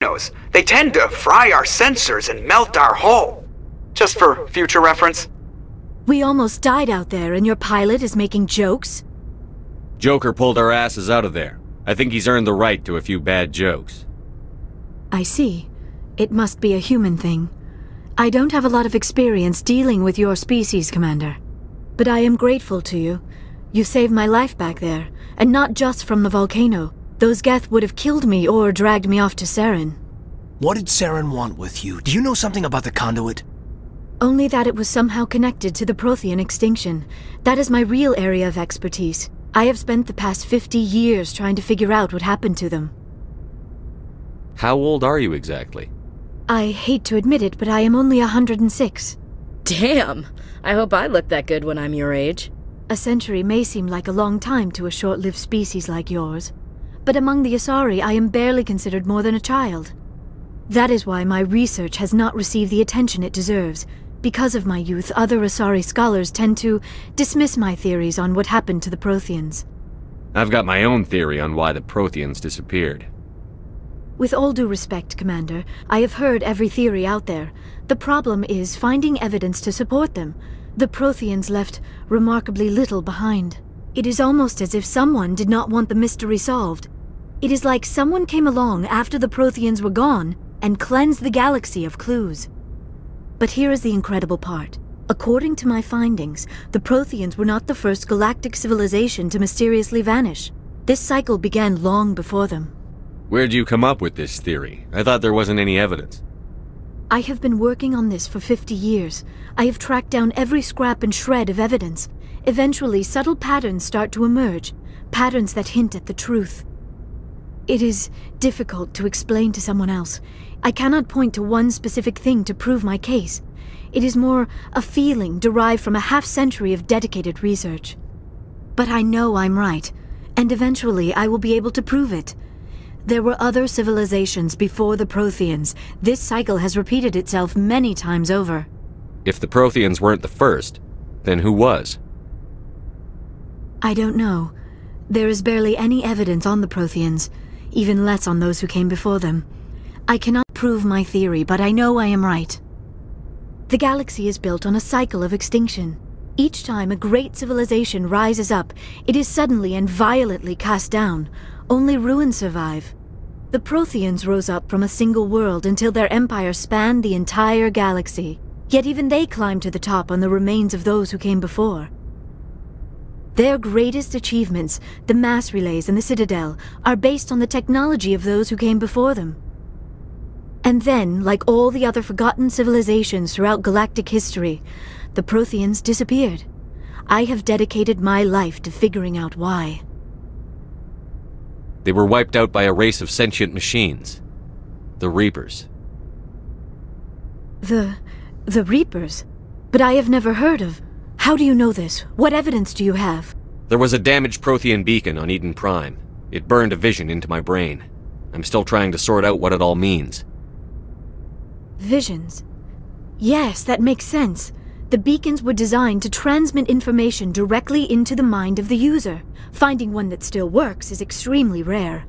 volcanoes. They tend to fry our sensors and melt our hull. Just for future reference. We almost died out there and your pilot is making jokes? Joker pulled our asses out of there. I think he's earned the right to a few bad jokes. I see. It must be a human thing. I don't have a lot of experience dealing with your species, Commander. But I am grateful to you. You saved my life back there, and not just from the volcano. Those Geth would have killed me or dragged me off to Saren. What did Saren want with you? Do you know something about the conduit? Only that it was somehow connected to the Prothean extinction. That is my real area of expertise. I have spent the past 50 years trying to figure out what happened to them. How old are you exactly? I hate to admit it, but I am only 106. Damn! I hope I look that good when I'm your age. A century may seem like a long time to a short-lived species like yours. But among the Asari, I am barely considered more than a child. That is why my research has not received the attention it deserves. Because of my youth, other Asari scholars tend to dismiss my theories on what happened to the Protheans. I've got my own theory on why the Protheans disappeared. With all due respect, Commander, I have heard every theory out there. The problem is finding evidence to support them. The Protheans left remarkably little behind. It is almost as if someone did not want the mystery solved. It is like someone came along after the Protheans were gone and cleansed the galaxy of clues. But here is the incredible part. According to my findings, the Protheans were not the first galactic civilization to mysteriously vanish. This cycle began long before them. Where'd you come up with this theory? I thought there wasn't any evidence. I have been working on this for 50 years. I have tracked down every scrap and shred of evidence. Eventually, subtle patterns start to emerge, patterns that hint at the truth. It is difficult to explain to someone else. I cannot point to one specific thing to prove my case. It is more a feeling derived from a half-century of dedicated research. But I know I'm right, and eventually I will be able to prove it. There were other civilizations before the Protheans. This cycle has repeated itself many times over. If the Protheans weren't the first, then who was? I don't know. There is barely any evidence on the Protheans, even less on those who came before them. I cannot prove my theory, but I know I am right. The galaxy is built on a cycle of extinction. Each time a great civilization rises up, it is suddenly and violently cast down. Only ruins survive. The Protheans rose up from a single world until their empire spanned the entire galaxy. Yet even they climbed to the top on the remains of those who came before. Their greatest achievements, the mass relays and the Citadel, are based on the technology of those who came before them. And then, like all the other forgotten civilizations throughout galactic history, the Protheans disappeared. I have dedicated my life to figuring out why. They were wiped out by a race of sentient machines. The Reapers. The Reapers? But I have never heard of... How do you know this? What evidence do you have? There was a damaged Prothean beacon on Eden Prime. It burned a vision into my brain. I'm still trying to sort out what it all means. Visions? Yes, that makes sense. The beacons were designed to transmit information directly into the mind of the user. Finding one that still works is extremely rare.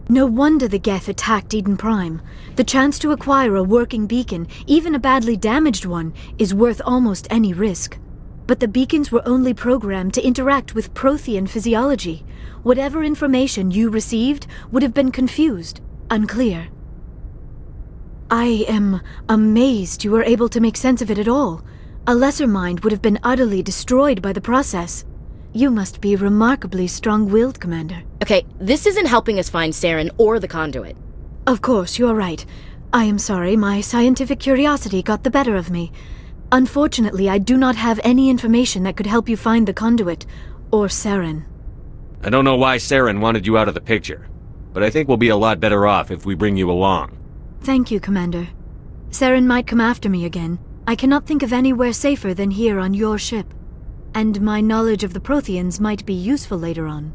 No wonder the Geth attacked Eden Prime. The chance to acquire a working beacon, even a badly damaged one, is worth almost any risk. But the beacons were only programmed to interact with Prothean physiology. Whatever information you received would have been confused, unclear. I am amazed you were able to make sense of it at all. A lesser mind would have been utterly destroyed by the process. You must be remarkably strong-willed, Commander. Okay, this isn't helping us find Saren or the conduit. Of course, you are right. I am sorry, my scientific curiosity got the better of me. Unfortunately, I do not have any information that could help you find the conduit, or Saren. I don't know why Saren wanted you out of the picture, but I think we'll be a lot better off if we bring you along. Thank you, Commander. Saren might come after me again. I cannot think of anywhere safer than here on your ship. And my knowledge of the Protheans might be useful later on.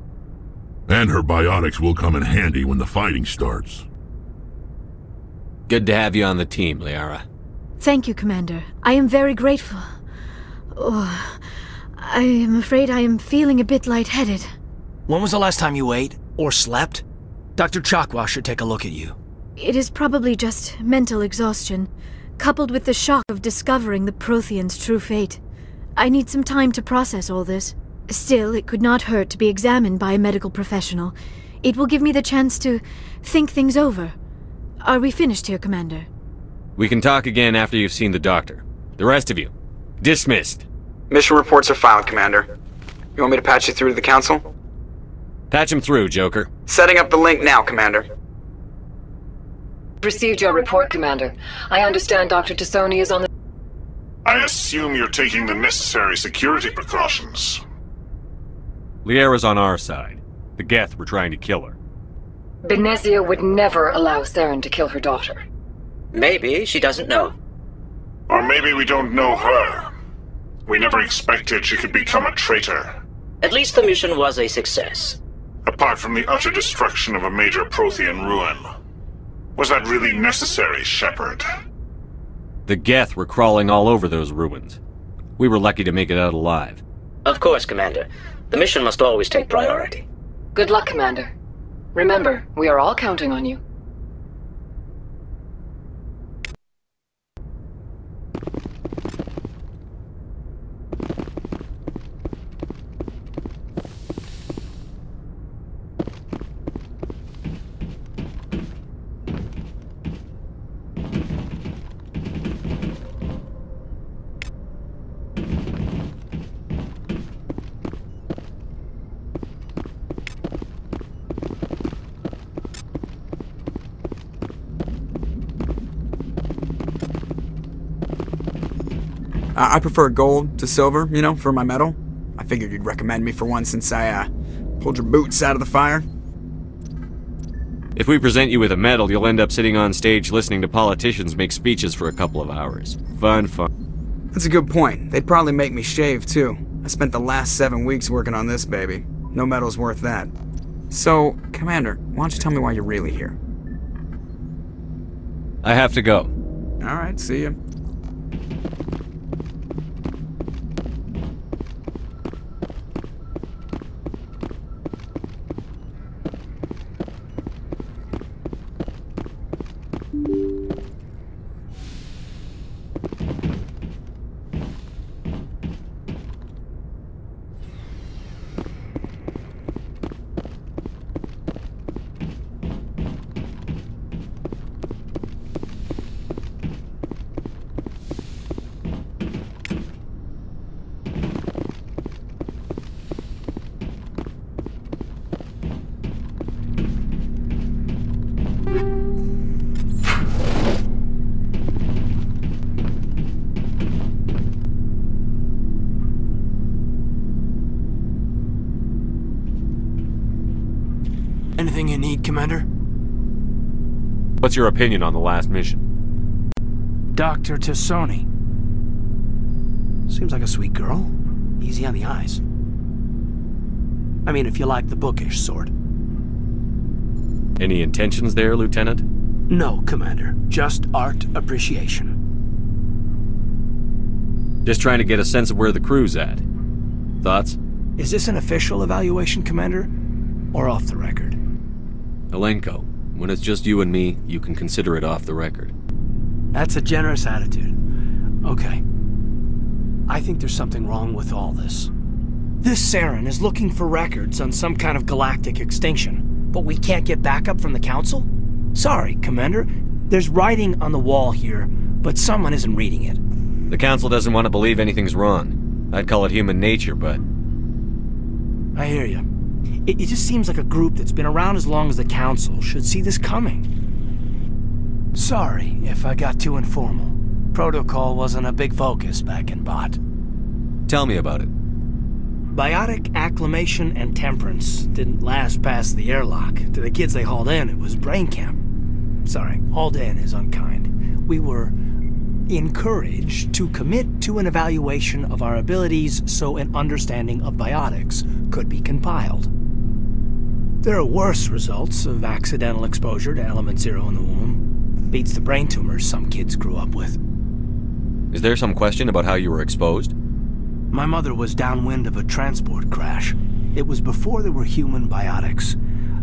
And her biotics will come in handy when the fighting starts. Good to have you on the team, Liara. Thank you, Commander. I am very grateful. Oh, I am afraid I am feeling a bit lightheaded. When was the last time you ate? Or slept? Dr. Chakwa should take a look at you. It is probably just mental exhaustion, coupled with the shock of discovering the Prothean's true fate. I need some time to process all this. Still, it could not hurt to be examined by a medical professional. It will give me the chance to think things over. Are we finished here, Commander? We can talk again after you've seen the doctor. The rest of you, dismissed. Mission reports are filed, Commander. You want me to patch you through to the Council? Patch him through, Joker. Setting up the link now, Commander. Received your report, Commander. I understand Dr. Tassoni is on the... I assume you're taking the necessary security precautions. Liara's on our side. The Geth were trying to kill her. Benezia would never allow Saren to kill her daughter. Maybe she doesn't know. Or maybe we don't know her. We never expected she could become a traitor. At least the mission was a success. Apart from the utter destruction of a major Prothean ruin. Was that really necessary, Shepard? The Geth were crawling all over those ruins. We were lucky to make it out alive. Of course, Commander. The mission must always take priority. Good luck, Commander. Remember, we are all counting on you. I prefer gold to silver, you know, for my medal. I figured you'd recommend me for one since I, pulled your boots out of the fire. If we present you with a medal, you'll end up sitting on stage listening to politicians make speeches for a couple of hours. Fun. That's a good point. They'd probably make me shave, too. I spent the last 7 weeks working on this baby. No medal's worth that. So, Commander, why don't you tell me why you're really here? I have to go. Alright, see ya. Anything you need, Commander? What's your opinion on the last mission? Dr. Tassoni. Seems like a sweet girl. Easy on the eyes. I mean, if you like the bookish sort. Any intentions there, Lieutenant? No, Commander. Just art appreciation. Just trying to get a sense of where the crew's at. Thoughts? Is this an official evaluation, Commander? Or off the record? Alenko, when it's just you and me, you can consider it off the record. That's a generous attitude. Okay. I think there's something wrong with all this. This Saren is looking for records on some kind of galactic extinction, but we can't get backup from the Council? Sorry, Commander. There's writing on the wall here, but someone isn't reading it. The Council doesn't want to believe anything's wrong. I'd call it human nature, but... I hear you. It just seems like a group that's been around as long as the Council should see this coming. Sorry if I got too informal. Protocol wasn't a big focus back in Bot. Tell me about it. Biotic acclimation and temperance didn't last past the airlock. To the kids they hauled in, it was brain camp. Sorry, hauled in is unkind. We were encouraged to commit to an evaluation of our abilities so an understanding of biotics could be compiled. There are worse results of accidental exposure to element 0 in the womb. Beats the brain tumors some kids grew up with. Is there some question about how you were exposed? My mother was downwind of a transport crash. It was before there were human biotics,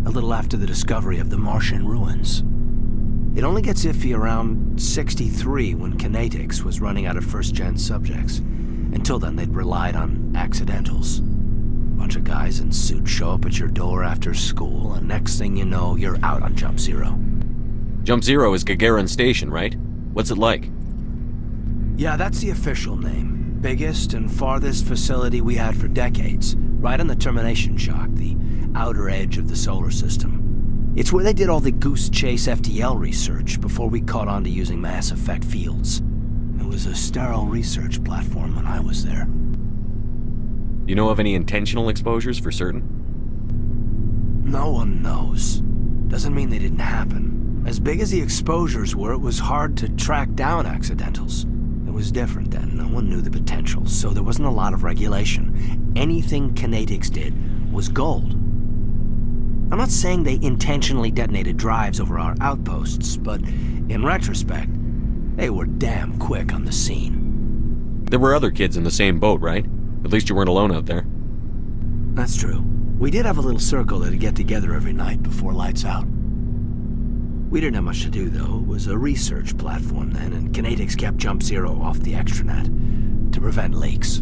a little after the discovery of the Martian ruins. It only gets iffy around 63 when kinetics was running out of first-gen subjects. Until then, they'd relied on accidentals. Bunch of guys in suits show up at your door after school, and next thing you know, you're out on Jump Zero. Jump Zero is Gagarin Station, right? What's it like? Yeah, that's the official name. Biggest and farthest facility we had for decades. Right on the termination shock, the outer edge of the solar system. It's where they did all the Goose Chase FTL research before we caught on to using mass effect fields. It was a sterile research platform when I was there. You know of any intentional exposures for certain? No one knows. Doesn't mean they didn't happen. As big as the exposures were, it was hard to track down accidentals. It was different then. No one knew the potential, so there wasn't a lot of regulation. Anything kinetics did was gold. I'm not saying they intentionally detonated drives over our outposts, but in retrospect, they were damn quick on the scene. There were other kids in the same boat, right? At least you weren't alone out there. That's true. We did have a little circle that'd get together every night before lights out. We didn't have much to do, though. It was a research platform then, and kinetics kept Jump Zero off the extranet to prevent leaks.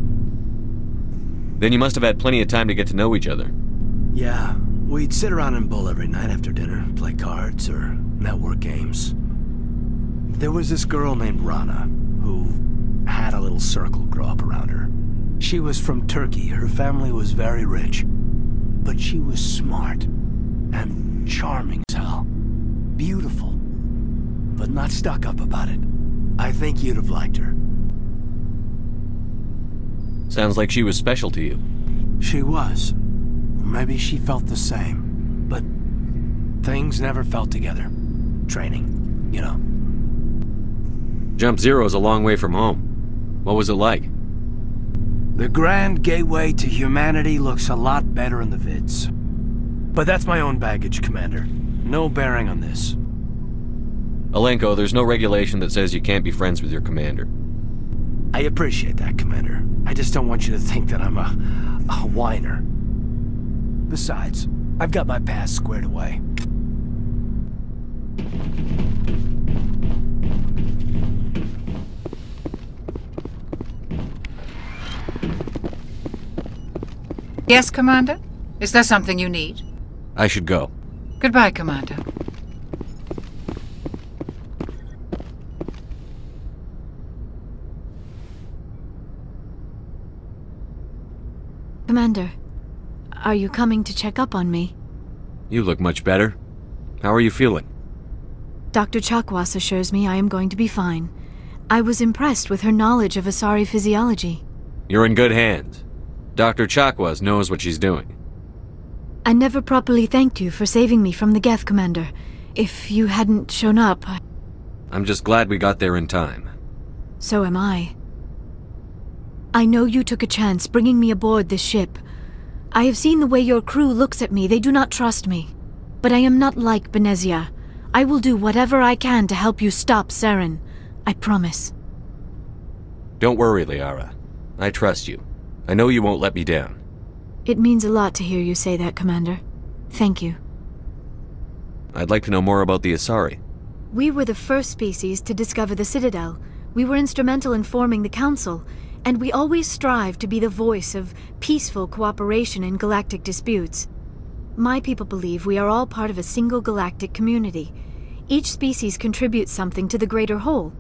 Then you must have had plenty of time to get to know each other. Yeah. We'd sit around and bull every night after dinner, play cards or network games. There was this girl named Rana, who had a little circle grow up around her. She was from Turkey. Her family was very rich. But she was smart and charming as hell. Beautiful, but not stuck up about it. I think you'd have liked her. Sounds like she was special to you. She was. Maybe she felt the same, but things never felt together. Training, you know. Jump Zero is a long way from home. What was it like? The grand gateway to humanity looks a lot better in the vids. But that's my own baggage, Commander. No bearing on this. Alenko, there's no regulation that says you can't be friends with your commander. I appreciate that, Commander. I just don't want you to think that I'm a whiner. Besides, I've got my past squared away. Yes, Commander? Is there something you need? I should go. Goodbye, Commander. Commander, are you coming to check up on me? You look much better. How are you feeling? Dr. Chakwas assures me I am going to be fine. I was impressed with her knowledge of Asari physiology. You're in good hands. Dr. Chakwas knows what she's doing. I never properly thanked you for saving me from the Geth, Commander. If you hadn't shown up, I'm just glad we got there in time. So am I. I know you took a chance bringing me aboard this ship. I have seen the way your crew looks at me. They do not trust me. But I am not like Benezia. I will do whatever I can to help you stop Saren. I promise. Don't worry, Liara. I trust you. I know you won't let me down. It means a lot to hear you say that, Commander. Thank you. I'd like to know more about the Asari. We were the first species to discover the Citadel. We were instrumental in forming the Council, and we always strive to be the voice of peaceful cooperation in galactic disputes. My people believe we are all part of a single galactic community. Each species contributes something to the greater whole.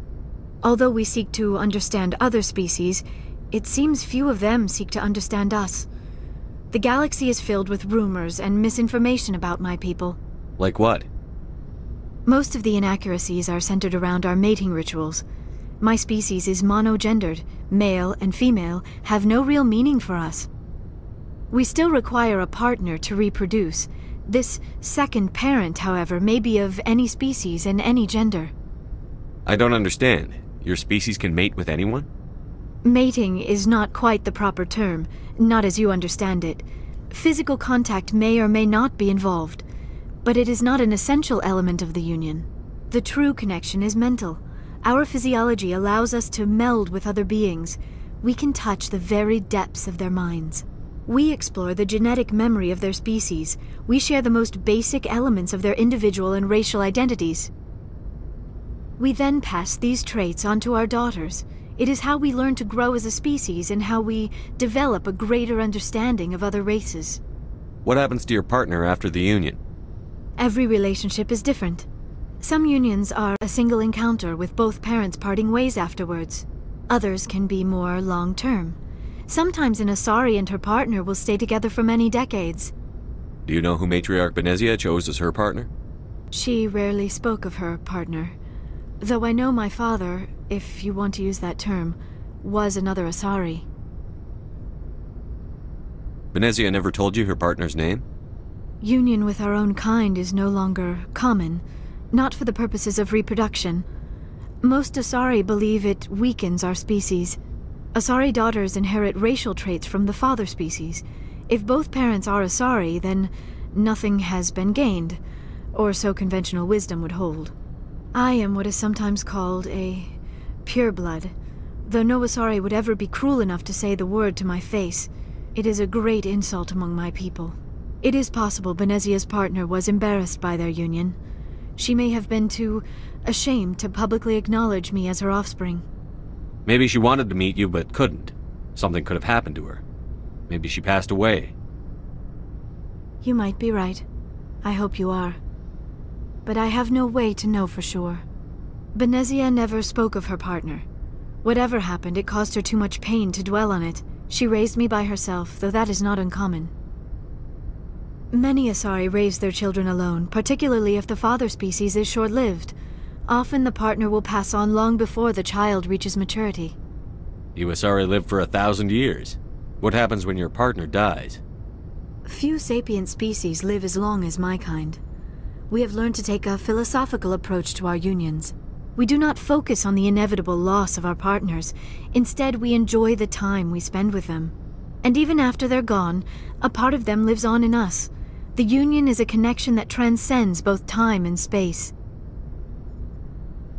Although we seek to understand other species, it seems few of them seek to understand us. The galaxy is filled with rumors and misinformation about my people. Like what? Most of the inaccuracies are centered around our mating rituals. My species is monogendered. Male and female have no real meaning for us. We still require a partner to reproduce. This second parent, however, may be of any species and any gender. I don't understand. Your species can mate with anyone? Mating is not quite the proper term, not as you understand it. Physical contact may or may not be involved, but it is not an essential element of the union. The true connection is mental. Our physiology allows us to meld with other beings. We can touch the very depths of their minds. We explore the genetic memory of their species. We share the most basic elements of their individual and racial identities. We then pass these traits on to our daughters. It is how we learn to grow as a species and how we develop a greater understanding of other races. What happens to your partner after the union? Every relationship is different. Some unions are a single encounter with both parents parting ways afterwards. Others can be more long-term. Sometimes an Asari and her partner will stay together for many decades. Do you know who Matriarch Benezia chose as her partner? She rarely spoke of her partner. Though I know my father, if you want to use that term, was another Asari. Benezia never told you her partner's name? Union with our own kind is no longer common, not for the purposes of reproduction. Most Asari believe it weakens our species. Asari daughters inherit racial traits from the father species. If both parents are Asari, then nothing has been gained, or so conventional wisdom would hold. I am what is sometimes called a pureblood, though no Asari would ever be cruel enough to say the word to my face. It is a great insult among my people. It is possible Benezia's partner was embarrassed by their union. She may have been too ashamed to publicly acknowledge me as her offspring. Maybe she wanted to meet you but couldn't. Something could have happened to her. Maybe she passed away. You might be right. I hope you are. But I have no way to know for sure. Benezia never spoke of her partner. Whatever happened, it caused her too much pain to dwell on it. She raised me by herself, though that is not uncommon. Many Asari raise their children alone, particularly if the father species is short-lived. Often the partner will pass on long before the child reaches maturity. You Asari live for 1,000 years. What happens when your partner dies? Few sapient species live as long as my kind. We have learned to take a philosophical approach to our unions. We do not focus on the inevitable loss of our partners. Instead, we enjoy the time we spend with them. And even after they're gone, a part of them lives on in us. The union is a connection that transcends both time and space.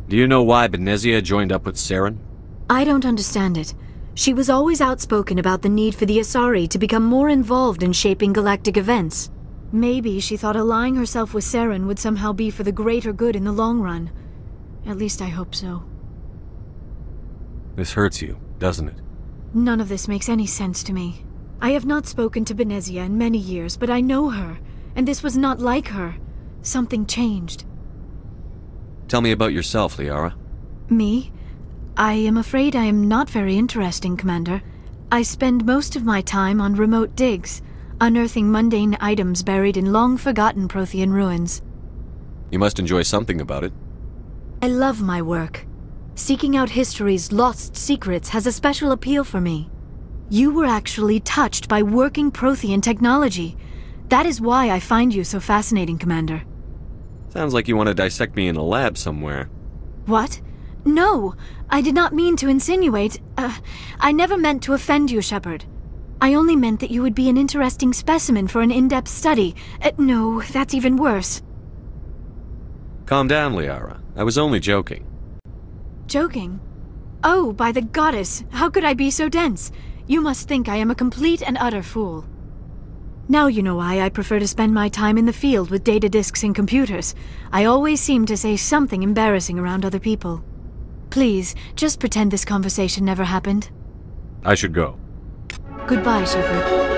Do you know why Benezia joined up with Saren? I don't understand it. She was always outspoken about the need for the Asari to become more involved in shaping galactic events. Maybe she thought allying herself with Saren would somehow be for the greater good in the long run. At least I hope so. This hurts you, doesn't it? None of this makes any sense to me. I have not spoken to Benezia in many years, but I know her, and this was not like her. Something changed. Tell me about yourself, Liara. Me? I am afraid I am not very interesting, Commander. I spend most of my time on remote digs, unearthing mundane items buried in long-forgotten Prothean ruins. You must enjoy something about it. I love my work. Seeking out history's lost secrets has a special appeal for me. You were actually touched by working Prothean technology. That is why I find you so fascinating, Commander. Sounds like you want to dissect me in a lab somewhere. What? No, I did not mean to insinuate. I never meant to offend you, Shepard. I only meant that you would be an interesting specimen for an in-depth study. No, that's even worse. Calm down, Liara. I was only joking. Joking? Oh, by the goddess, how could I be so dense? You must think I am a complete and utter fool. Now you know why I prefer to spend my time in the field with data disks and computers. I always seem to say something embarrassing around other people. Please, just pretend this conversation never happened. I should go. Goodbye, Shepard.